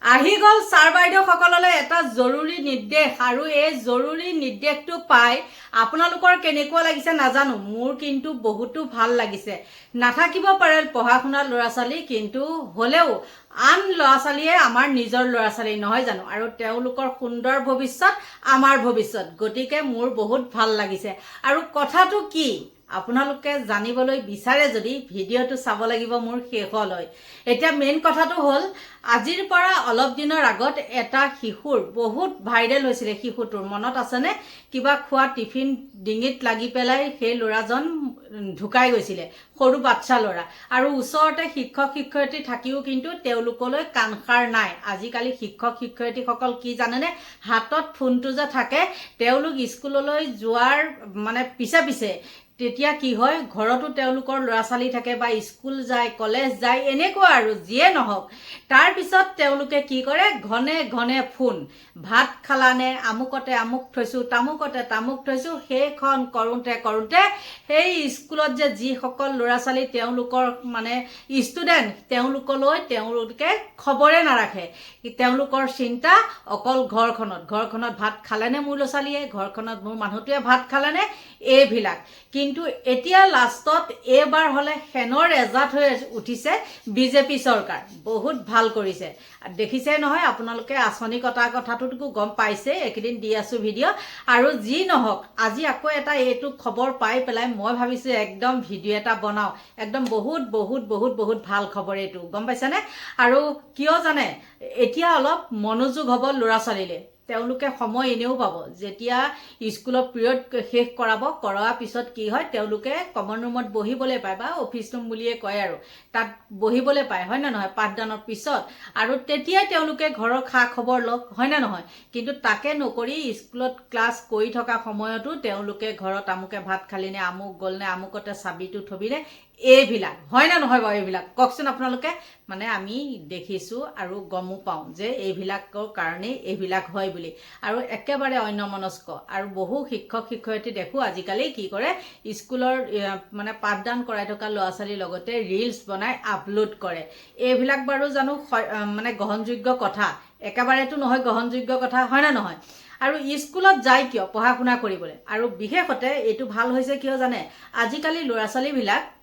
আহি গল ছাৰ বাইদেউ সকললৈ এটা জৰুৰী নিৰ্দেশ আৰু এই জৰুৰী নিৰ্দেশটো পাই আপোনালোকৰ কেনেকুৱা লাগিছে নাজানো মোৰ কিন্তু বহুতো ভাল লাগিছে নাথাকিব পাৰে পঢ়া শুনা ল'ৰা ছোৱালী কিন্তু হলেও আন ল'ৰা ছোৱালীয়ে আমাৰ নিজৰ ল'ৰা ছোৱালী নহয় জানো আৰু তেওঁলোকৰ সুন্দৰ ভৱিষ্যত আমাৰ ভৱিষ্যত গতিকে মোৰ বহুত ভাল লাগিছে আৰু কথাটো কি আপোনালোকে জানিবলৈ বিচাৰে যদি ভিডিঅ'টো চাব লাগিব মোৰ শেষলৈ এতিয়া মেইন কথাটো হ'ল আজিৰ পৰা অলপ দিনৰ আগত এটা শিশুৰ বহুত ভাইৰেল হৈছিলে শিশুটোৰ মনত আছেনে কিবা খোৱা টিফিন ডিঙিত লাগি পেলাই সেই ল'ৰাজন ঢুকাই গৈছিলে সৰু বাচ্চা ল'ৰা আৰু ওচৰতে শিক্ষক শিক্ষয়িত্ৰী থাকিও কিন্তু তেওঁলোকলৈ কাণসাৰ নাই আজিকালি শিক্ষক শিক্ষয়িত্ৰীসকল কি জানেনে হাতত ফোনটো যে থাকে তেওঁলোক স্কুললৈ যোৱাৰ মানে পিছে তেতিয়া কি হয় ঘৰতো তেওঁলোকৰ ল'ৰা ছোৱালী থাকে বা স্কুল যায় কলেজ যায় এনেকুৱা আৰু যিয়ে নহওক তাৰ পিছত তেওঁলোকে কি কৰে ঘনে ঘনে ফোন ভাত খালানে আমুকতে আমুক থৈছো তামুকতে তামুক থৈছো সেইখন কৰোঁতে সেই স্কুলত যে যিসকল ল'ৰা ছোৱালী তেওঁলোকৰ মানে ষ্টুডেণ্ট তেওঁলোকলৈ তেওঁলোকে খবৰে নাৰাখে তেওঁলোকৰ চিন্তা অকল ঘৰখনত ভাত খালেনে মোৰ ল'ৰা ছোৱালীয়ে ঘৰখনত মোৰ মানুহটোৱে ভাত খালেনে এইবিলাক কিন্তু এতিয়া লাষ্টত এবাৰ হলে হেনৰ এজাত হৈ উঠিছে বিজেপি চৰকাৰ বহুত ভাল কৰিছে দেখিছে নহয় আপোনালোকে আঁচনি কটা কথাটোতো গম পাইছে একদিন দি আছো ভিডিঅ' আৰু যি নহওক আজি আকৌ এটা এইটো খবৰ পাই পেলাই মই ভাবিছো একদম ভিডিঅ' এটা বনাও একদম বহুত ভাল খবৰ এইটো গম পাইছানে আৰু কিয় জানে এতিয়া অলপ মনোযোগ হ'ব ল'ৰা ছোৱালীলে তেওঁলোকে সময় এনেও পাব যেতিয়া স্কুলৰ পিৰিয়ড শেষ কৰাৰ পিছত কি হয় তেওঁলোকে কমন ৰুমত বহিবলৈ পায় বা অফিচ ৰুম বুলিয়ে কয় আৰু তাত বহিবলৈ পায় হয় না নহয় পাঠদানৰ পিছত আৰু তেতিয়াই তেওঁলোকে ঘৰৰ খা খবৰ লওক হয় না নহয় কিন্তু তাকে নকৰি স্কুলত ক্লাছ কৰি থকা সময়তো তেওঁলোকে ঘৰত আমুকে ভাত খালি নে আমুক গ'ল নে আমুকতে চাবিটো থবিনে এইবিলাক হয় না নহয় বাৰু এইবিলাক কওকচোন আপোনালোকে মানে আমি দেখিছো আৰু গমো পাওঁ যে এইবিলাকৰ কাৰণেই এইবিলাক হয় বুলি আৰু একেবাৰে অন্যমনস্ক আৰু বহু শিক্ষক শিক্ষয়িত্ৰী দেখো আজিকালি কি কৰে স্কুলৰ মানে পাঠদান কৰাই থকা ল'ৰা ছোৱালীৰ লগতে ৰিলছ বনাই আপলোড কৰে এইবিলাক বাৰু জানো মানে গ্ৰহণযোগ্য কথা একেবাৰেতো নহয় গ্ৰহণযোগ্য কথা হয় না নহয় আৰু স্কুলত যায় কিয় পঢ়া শুনা কৰিবলৈ আৰু বিশেষতে এইটো ভাল হৈছে কিয় জানে আজিকালি ল'ৰা ছোৱালীবিলাক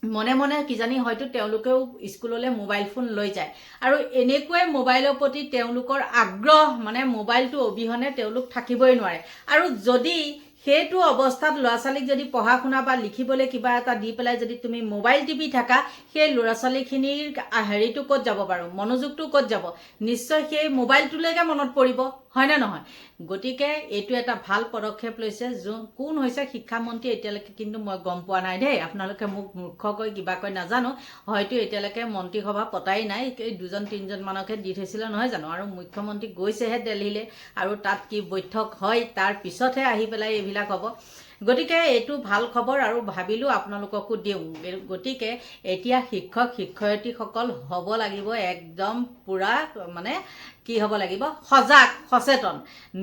মনে মনে কিজানি হয়তো তেওঁলোকেও স্কুললৈ মোবাইল ফোন লৈ যায় আৰু এনেকুৱাই মোবাইলৰ প্ৰতি তেওঁলোকৰ আগ্ৰহ মানে মোবাইলটো অবিহনে তেওঁলোক থাকিবই নোৱাৰে আৰু যদি সেইটো অৱস্থাত ল'ৰা ছোৱালীক যদি পঢ়া শুনা বা লিখিবলৈ কিবা এটা দি পেলাই যদি তুমি মোবাইল টিপি থাকা সেই ল'ৰা ছোৱালীখিনিৰ হেৰিটো ক'ত যাব বাৰু মনোযোগটো ক'ত যাব নিশ্চয় সেই মোবাইলটোলৈকে মনত পৰিব হয় না নহয় গতিকে এইটো এটা ভাল পদক্ষেপ লৈছে কোন হৈছে শিক্ষামন্ত্ৰী এতিয়ালৈকে কিন্তু মই গম পোৱা নাই দেই আপোনালোকে মোক মূৰ্খকৈ কিবা কৈ নাজানো হয়তো এতিয়ালৈকে মন্ত্ৰীসভা পতাই নাই এই দুজন তিনিজন মানকে দি থৈছিলে নহয় জানো আৰু মুখ্যমন্ত্ৰী গৈছেহে দিল্লীলৈ আৰু তাত কি বৈঠক হয় তাৰ পিছতহে আহি পেলাই এইবিলাক হ'ব গতিকে এইটো ভাল খবৰ আৰু ভাবিলো আপোনালোককো দিওঁ গতিকে এতিয়া শিক্ষক শিক্ষয়িত্ৰীসকল হ'ব লাগিব একদম পুৰা মানে কি হ'ব লাগিব সজাগ সচেতন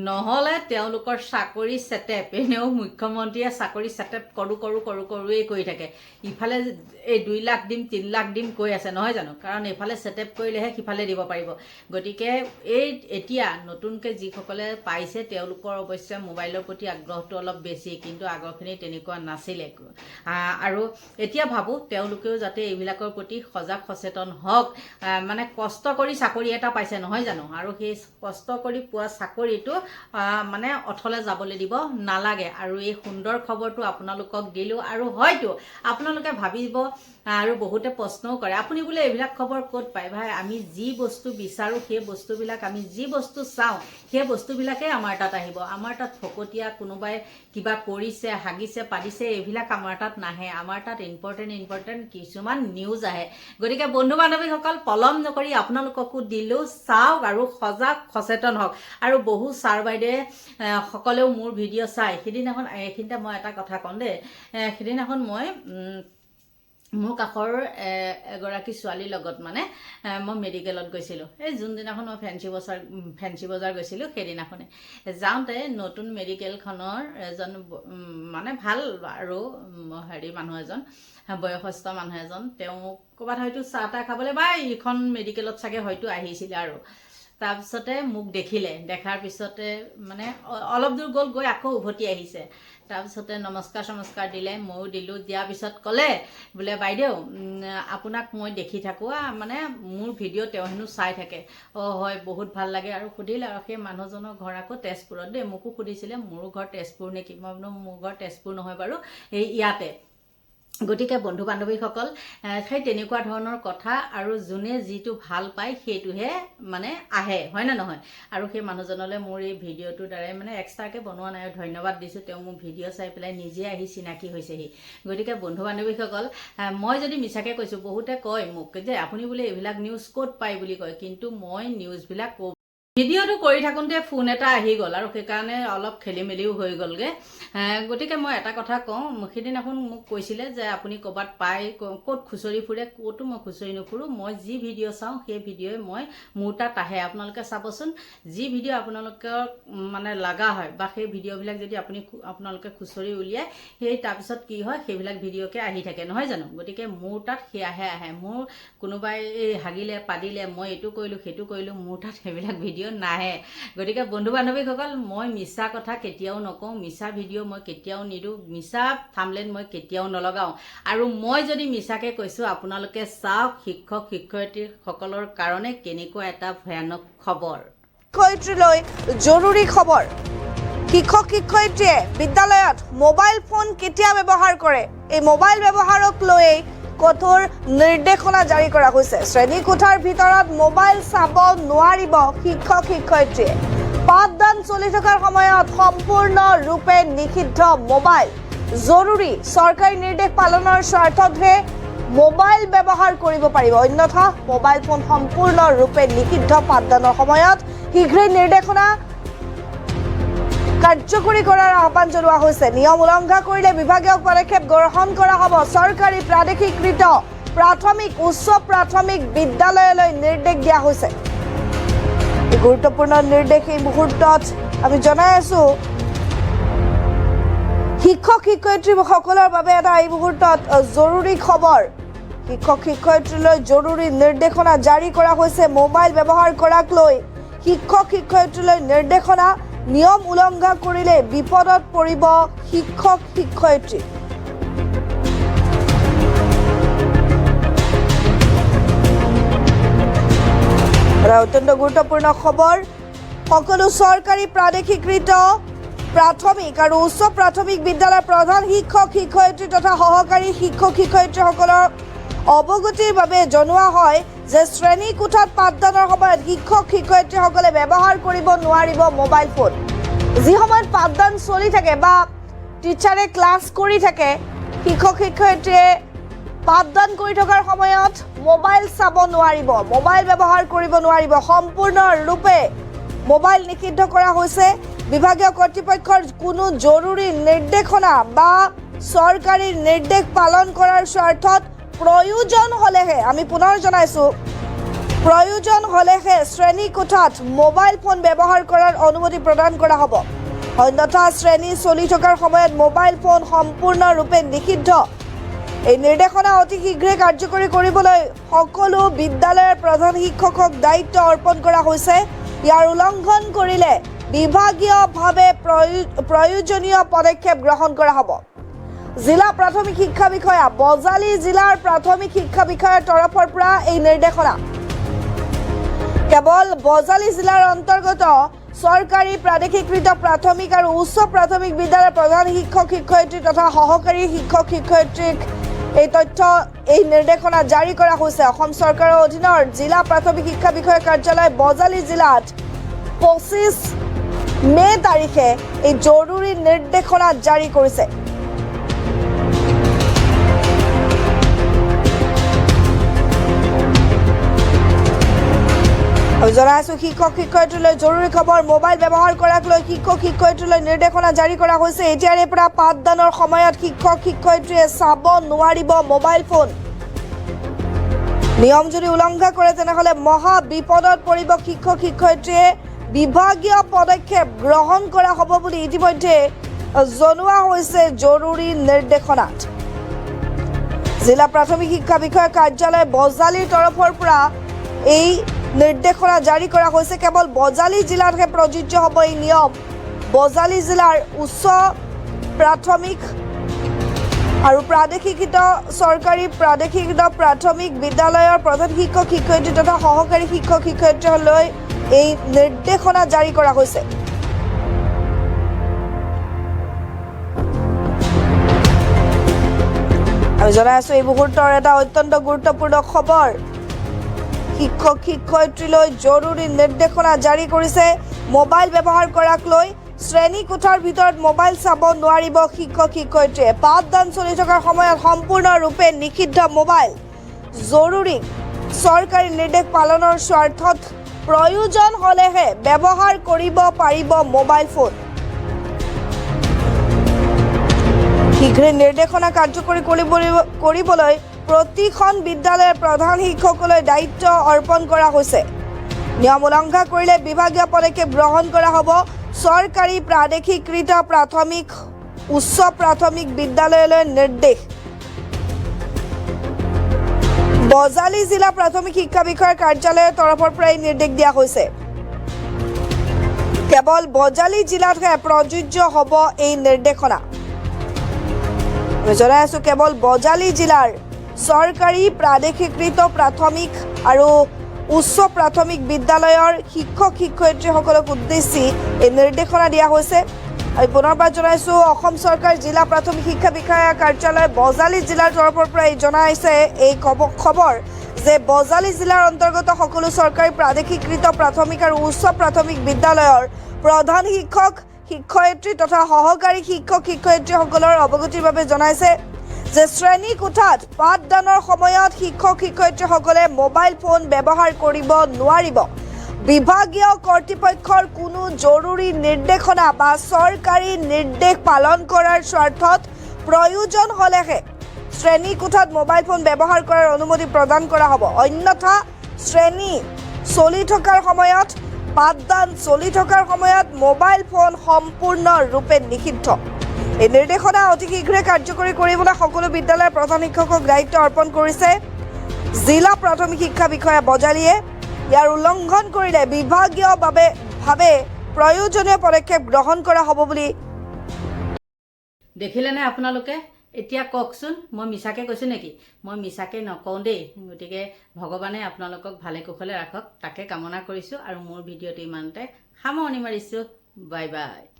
নহলে তেওঁলোকৰ চাকৰি চেটেপ এনেও মুখ্যমন্ত্ৰীয়ে চাকৰি চেটেপ কৰোৱেই কৰি থাকে ইফালে এই 2 লাখ দিম 3 লাখ দিম কৈ আছে নহয় জানো কাৰণ এইফালে চেটেপ কৰিলেহে সিফালে দিব পাৰিব গতিকে এই এতিয়া নতুনকৈ যিসকলে পাইছে তেওঁলোকৰ অৱশ্যে মোবাইলৰ প্ৰতি আগ্ৰহটো অলপ বেছি কিন্তু আগৰখিনি তেনেকুৱা নাছিলে আৰু এতিয়া ভাবো তেওঁলোকেও যাতে এইবিলাকৰ প্ৰতি সজাগ সচেতন হওক মানে কষ্ট কৰি চাকৰি এটা পাইছে নহয় জানো আৰু সেই কষ্ট কৰি পোৱা চাকৰিটো মানে অথলে যাবলৈ দিব নালাগে আৰু এই সুন্দৰ খবৰটো আপোনালোকক দিলো আৰু হয়তো আপোনালোকে ভাবিব আৰু বহুতে প্ৰশ্নও কৰে আপুনি বোলে এইবিলাক খবৰ ক'ত পায় ভাই আমি যি বস্তু বিচাৰো সেই বস্তুবিলাক আমি যি বস্তু চাওঁ সেই বস্তুবিলাকে আমাৰ তাত আহিব আমাৰ তাত ফকতীয়া কোনোবাই কিবা কৰিছে হাগিছে পাদিছে এইবিলাক আমাৰ তাত নাহে আমাৰ তাত ইম্পৰ্টেণ্ট কিছুমান নিউজ আহে গতিকে বন্ধু বান্ধৱীসকল পলম নকৰি আপোনালোককো দিলো চাওক আৰু সজাগ সচেতন হওক আৰু বহু ছাৰ বাইদেৱে সকলেও মোৰ ভিডিঅ' চাই সেইদিনাখন এইখিনিতে মই এটা কথা কওঁ দেই সেইদিনাখন মই মোৰ কাষৰ এগৰাকী ছোৱালীৰ লগত মানে মই মেডিকেলত গৈছিলোঁ। এই যোনদিনাখন মই ফেঞ্চি বজাৰ গৈছিলোঁ সেইদিনাখনে যাওঁতে নতুন মেডিকেলখনৰ এজন মানে ভাল আৰু মানুহ এজন বয়সস্থ মানুহ এজন তেওঁ ক'ৰবাত হয়তো চাহ তাহ খাবলৈ বা এইখন মেডিকেলত চাগে হয়তো আহিছিলে আৰু তাৰপিছতে মোক দেখিলে, দেখাৰ পিছতে মানে অলপ দূৰ গৈ আকৌ উভতি আহিছে। তাৰপিছতে নমস্কাৰ দিলে, ময়ো দিলোঁ। দিয়াৰ পিছত ক'লে বোলে বাইদেউ আপোনাক মই দেখি থাকোঁ, মানে মোৰ ভিডিঅ' তেওঁ হেনো চাই থাকে। হয়, বহুত ভাল লাগে। আৰু সুধিলে আৰু সেই মানুহজনৰ ঘৰ আকৌ তেজপুৰত দেই। মোকো সুধিছিলে মোৰো ঘৰ তেজপুৰ নেকি। মই বোলো মোৰ ঘৰ তেজপুৰ নহয় বাৰু, এই ইয়াতে। গতিকে বন্ধু বান্ধৱীসকল সেই তেনেকুৱা ধৰণৰ কথা, আৰু যোনে যিটো ভাল পায় সেইটোহে মানে আহে, হয় নে নহয়? আৰু সেই মানুহজনলৈ মোৰ এই ভিডিঅ'টোৰ দ্বাৰাই মানে এক্সট্ৰাকৈ বনোৱা নাই, ধন্যবাদ দিছোঁ। তেওঁ মোৰ ভিডিঅ' চাই পেলাই নিজে আহি চিনাকি হৈছেহি। গতিকে বন্ধু বান্ধৱীসকল, মই যদি মিছাকৈ কৈছোঁ, বহুতে কয় মোক যে আপুনি বোলে এইবিলাক নিউজ ক'ত পায় বুলি কয়, কিন্তু মই নিউজবিলাক ভিডিঅ'টো কৰি থাকোঁতে ফোন এটা আহি গ'ল আৰু সেইকাৰণে অলপ খেলি মেলিও হৈ গ'লগৈ। গতিকে মই এটা কথা কওঁ, সেইদিনাখন মোক কৈছিলে যে আপুনি ক'ৰবাত পায়, ক'ত খুচৰি ফুৰে। ক'তো মই খুচৰি নুফুৰোঁ। মই যি ভিডিঅ' চাওঁ সেই ভিডিঅ'ই মোৰ তাত আহে। আপোনালোকে চাবচোন, যি ভিডিঅ' আপোনালোকৰ মানে লগা হয় বা সেই ভিডিঅ'বিলাক যদি আপোনালোকে খুচৰি উলিয়ায়, সেই তাৰপিছত কি হয়, সেইবিলাক ভিডিঅ'কে আহি থাকে, নহয় জানো? গতিকে মোৰ তাত সেয়াহে আহে। মোৰ কোনোবাই হাগিলে পাদিলে, মই এইটো কৰিলোঁ সেইটো কৰিলোঁ, মোৰ তাত সেইবিলাক ভিডিঅ' নাহে। গতিকে বন্ধু বান্ধৱীসকল, মই মিছা কথা কেতিয়াও নকওঁ, মিছা ভিডিঅ' মই কেতিয়াও নিদিওঁ, মিছা থাম্বনেইল মই কেতিয়াও নলগাওঁ। আৰু মই যদি মিছাকৈ কৈছোঁ, আপোনালোকে চাওক শিক্ষক শিক্ষয়িত্ৰীসকলৰ কাৰণে কেনেকুৱা এটা ভয়ানক খবৰ। শিক্ষয়িত্ৰীলৈ জৰুৰী খবৰ। শিক্ষক শিক্ষয়িত্ৰীয়ে বিদ্যালয়ত মোবাইল ফোন কেতিয়া ব্যৱহাৰ কৰে, এই মোবাইল ব্যৱহাৰক লৈয়ে কঠোৰ নিৰ্দেশনা জাৰি কৰা হৈছে। শ্ৰেণী কোঠাৰ ভিতৰত মোবাইল চাব নোৱাৰিব শিক্ষক শিক্ষয়িত্ৰীয়ে। পাঠদান চলি থকাৰ সময়ত সম্পূৰ্ণৰূপে নিষিদ্ধ মোবাইল। জৰুৰী চৰকাৰী নিৰ্দেশ পালনৰ স্বাৰ্থতহে মোবাইল ব্যৱহাৰ কৰিব পাৰিব, অন্যথা মোবাইল ফোন সম্পূৰ্ণৰূপে নিষিদ্ধ। পাঠদানৰ সময়ত শীঘ্ৰেই নিৰ্দেশনা কাৰ্যকৰী কৰাৰ আহ্বান জনোৱা হৈছে। নিয়ম উলংঘা কৰিলে বিভাগীয় পদক্ষেপ গ্ৰহণ কৰা হ'ব। চৰকাৰী প্ৰাদেশিকৃত প্ৰাথমিক উচ্চ প্ৰাথমিক বিদ্যালয়লৈ নিৰ্দেশ দিয়া হৈছে। গুৰুত্বপূৰ্ণ নিৰ্দেশ এই মুহূৰ্তত আমি জনাই আছো শিক্ষক শিক্ষয়িত্ৰীসকলৰ বাবে এটা এই মুহূৰ্তত জৰুৰী খবৰ। শিক্ষক শিক্ষয়িত্ৰীলৈ জৰুৰী নিৰ্দেশনা জাৰি কৰা হৈছে। মোবাইল ব্যৱহাৰ কৰাক লৈ শিক্ষক শিক্ষয়িত্ৰীলৈ নিৰ্দেশনা। নিয়ম উলংঘা কৰিলে বিপদত পৰিব শিক্ষক শিক্ষয়িত্ৰী। অত্যন্ত গুৰুত্বপূৰ্ণ খবৰ। সকলো চৰকাৰী প্ৰাদেশিকৃত প্ৰাথমিক আৰু উচ্চ প্ৰাথমিক বিদ্যালয়ৰ প্ৰধান শিক্ষক শিক্ষয়িত্ৰী তথা সহকাৰী শিক্ষক শিক্ষয়িত্ৰীসকলৰ অৱগতিৰ বাবে জনোৱা হয় যে শ্ৰেণী কোঠাত পাঠদানৰ সময়ত শিক্ষক শিক্ষয়িত্ৰীসকলে ব্যৱহাৰ কৰিব নোৱাৰিব মোবাইল ফোন। যি সময়ত পাঠদান চলি থাকে বা টিচাৰে ক্লাছ কৰি থাকে, শিক্ষক শিক্ষয়িত্ৰীয়ে পাঠদান কৰি থকাৰ সময়ত মোবাইল চাব নোৱাৰিব, মোবাইল ব্যৱহাৰ কৰিব নোৱাৰিব। সম্পূৰ্ণৰূপে মোবাইল নিষিদ্ধ কৰা হৈছে। বিভাগীয় কৰ্তৃপক্ষৰ কোনো জৰুৰী নিৰ্দেশনা বা চৰকাৰী নিৰ্দেশ পালন কৰাৰ স্বাৰ্থত প্ৰয়োজন হ'লেহে, আমি পুনৰ জনাইছোঁ, প্ৰয়োজন হ'লেহে শ্ৰেণী কোঠাত মোবাইল ফোন ব্যৱহাৰ কৰাৰ অনুমতি প্ৰদান কৰা হ'ব। অন্যথা শ্ৰেণী চলি থকাৰ সময়ত মোবাইল ফোন সম্পূৰ্ণৰূপে নিষিদ্ধ। এই নিৰ্দেশনা অতি শীঘ্ৰে কাৰ্যকৰী কৰিবলৈ সকলো বিদ্যালয়ৰ প্ৰধান শিক্ষকক দায়িত্ব অৰ্পণ কৰা হৈছে। ইয়াৰ উলংঘন কৰিলে বিভাগীয়ভাৱে প্ৰয়োজনীয় পদক্ষেপ গ্ৰহণ কৰা হ'ব। জিলা প্ৰাথমিক শিক্ষা বিষয়া, বজালী জিলাৰ প্ৰাথমিক শিক্ষা বিষয়াৰ তৰফৰ পৰা এই নিৰ্দেশনা। কেৱল বজালী জিলাৰ অন্তৰ্গত চৰকাৰী প্ৰাদেশিকৃত প্ৰাথমিক আৰু উচ্চ প্ৰাথমিক বিদ্যালয়ৰ প্ৰধান শিক্ষক শিক্ষয়িত্ৰী তথা সহকাৰী শিক্ষক শিক্ষয়িত্ৰীক এই নিৰ্দেশনা জাৰি কৰা হৈছে। অসম চৰকাৰৰ অধীনৰ জিলা প্ৰাথমিক শিক্ষা বিষয়া কাৰ্যালয় বজালী জিলাত 25 মে তাৰিখে এই জৰুৰী নিৰ্দেশনা জাৰি কৰিছে। জনাইছো শিক্ষক শিক্ষয়িত্ৰীলৈ জৰুৰী খবৰ। মোবাইল ব্যৱহাৰ কৰাক লৈ শিক্ষক শিক্ষয়িত্ৰীলৈ নিৰ্দেশনা জাৰি কৰা হৈছে। এতিয়াৰে পৰা পাঠদানৰ সময়ত শিক্ষক শিক্ষয়িত্ৰীয়ে চাব নোৱাৰিব মোবাইল ফোন। নিয়ম যদি উলংঘা কৰে তেনেহলে মহা বিপদত পৰিব শিক্ষক শিক্ষয়িত্ৰীয়ে বিভাগীয় পদক্ষেপ গ্ৰহণ কৰা হ'ব বুলি ইতিমধ্যে জনোৱা হৈছে জৰুৰী নিৰ্দেশনাত। জিলা প্ৰাথমিক শিক্ষা বিষয়া কাৰ্যালয় বজালিৰ তৰফৰ পৰা এই নিৰ্দেশনা জাৰি কৰা হৈছে। কেৱল বজালি জিলাতহে প্ৰযোজ্য হ'ব এই নিয়ম। বজালি জিলাৰ উচ্চ প্ৰাথমিক আৰু প্ৰাদেশিকৃত চৰকাৰী প্ৰাদেশিকৃত প্ৰাথমিক বিদ্যালয়ৰ প্ৰধান শিক্ষক শিক্ষয়িত্ৰী তথা সহকাৰী শিক্ষক শিক্ষয়িত্ৰীলৈ এই নিৰ্দেশনা জাৰি কৰা হৈছে। আমি জনাই আছো এই মুহূৰ্তৰ এটা অত্যন্ত গুৰুত্বপূৰ্ণ খবৰ। শিক্ষক শিক্ষয়িত্ৰীলৈ জৰুৰী নিৰ্দেশনা জাৰি কৰিছে। মোবাইল ব্যৱহাৰ কৰাক লৈ শ্ৰেণী কোঠাৰ ভিতৰত মোবাইল চাব নোৱাৰিব শিক্ষক শিক্ষয়িত্ৰীয়ে। পাঠদান চলি থকাৰ সময়ত সম্পূৰ্ণৰূপে নিষিদ্ধ মোবাইল। জৰুৰী চৰকাৰী নিৰ্দেশ পালনৰ স্বাৰ্থত প্ৰয়োজন হ'লেহে ব্যৱহাৰ কৰিব পাৰিব মোবাইল ফোন। শীঘ্ৰে নিৰ্দেশনা কাৰ্যকৰী কৰিবলৈ প্ৰতিখন বিদ্যালয়ৰ প্ৰধান শিক্ষকলৈ দায়িত্ব অৰ্পণ কৰা হৈছে। নিয়ম উলংঘা কৰিলে বিভাগীয় পদক্ষেপ গ্ৰহণ কৰা হ'ব। চৰকাৰী প্ৰাদেশিকৃত প্ৰাথমিক উচ্চ প্ৰাথমিক বিদ্যালয়লৈ নিৰ্দেশ। বজালি জিলা প্ৰাথমিক শিক্ষা বিষয়াৰ কাৰ্যালয়ৰ তৰফৰ পৰা এই নিৰ্দেশ দিয়া হৈছে। কেৱল বজালি জিলাতহে প্ৰযোজ্য হ'ব এই নিৰ্দেশনা। আমি জনাই আছো কেৱল বজালি জিলাৰ চৰকাৰী প্ৰাদেশিকৃত প্ৰাথমিক আৰু উচ্চ প্ৰাথমিক বিদ্যালয়ৰ শিক্ষক শিক্ষয়িত্ৰীসকলক উদ্দেশ্যি এই নিৰ্দেশনা দিয়া হৈছে। আমি পুনৰবাৰ জনাইছো অসম চৰকাৰ জিলা প্ৰাথমিক শিক্ষা বিষয়া কাৰ্যালয় বজালি জিলাৰ তৰফৰ পৰা জনাইছে এই খবৰ যে বজালি জিলাৰ অন্তৰ্গত সকলো চৰকাৰী প্ৰাদেশিকৃত প্ৰাথমিক আৰু উচ্চ প্ৰাথমিক বিদ্যালয়ৰ প্ৰধান শিক্ষক শিক্ষয়িত্ৰী তথা সহকাৰী শিক্ষক শিক্ষয়িত্ৰীসকলৰ অৱগতিৰ বাবে জনাইছে যে শ্ৰেণী কোঠাত পাঠদানৰ সময়ত শিক্ষক শিক্ষয়িত্ৰীসকলে মোবাইল ফোন ব্যৱহাৰ কৰিব নোৱাৰিব। বিভাগীয় কৰ্তৃপক্ষৰ কোনো জৰুৰী নিৰ্দেশনা বা চৰকাৰী নিৰ্দেশ পালন কৰাৰ স্বাৰ্থত প্ৰয়োজন হ'লেহে শ্ৰেণী কোঠাত মোবাইল ফোন ব্যৱহাৰ কৰাৰ অনুমতি প্ৰদান কৰা হ'ব। অন্যথা শ্ৰেণী চলি থকাৰ সময়ত পাঠদান চলি থকাৰ সময়ত মোবাইল ফোন সম্পূৰ্ণৰূপে নিষিদ্ধ। এই নিৰ্দেশনা অতি শীঘ্ৰে কাৰ্যকৰী কৰিবলৈ সকলো বিদ্যালয়ৰ প্ৰধান শিক্ষকক দায়িত্ব অৰ্পণ কৰিছে জিলা প্ৰাথমিক শিক্ষা বিষয়া বজালিয়ে। ইয়াৰ উলংঘন কৰিলে বিভাগীয়ভাৱে প্ৰয়োজনীয় পদক্ষেপ গ্ৰহণ কৰা হ'ব বুলি দেখিলেনে আপোনালোকে? এতিয়া কওকচোন, মই মিছাকে কৈছোঁ নেকি? মই মিছাকে নকওঁ দেই। গতিকে ভগৱানে আপোনালোকক ভালে কুশলে ৰাখক, তাকে কামনা কৰিছোঁ আৰু মোৰ ভিডিঅ'টো ইমানতে সামৰণি মাৰিছোঁ। Bye bye.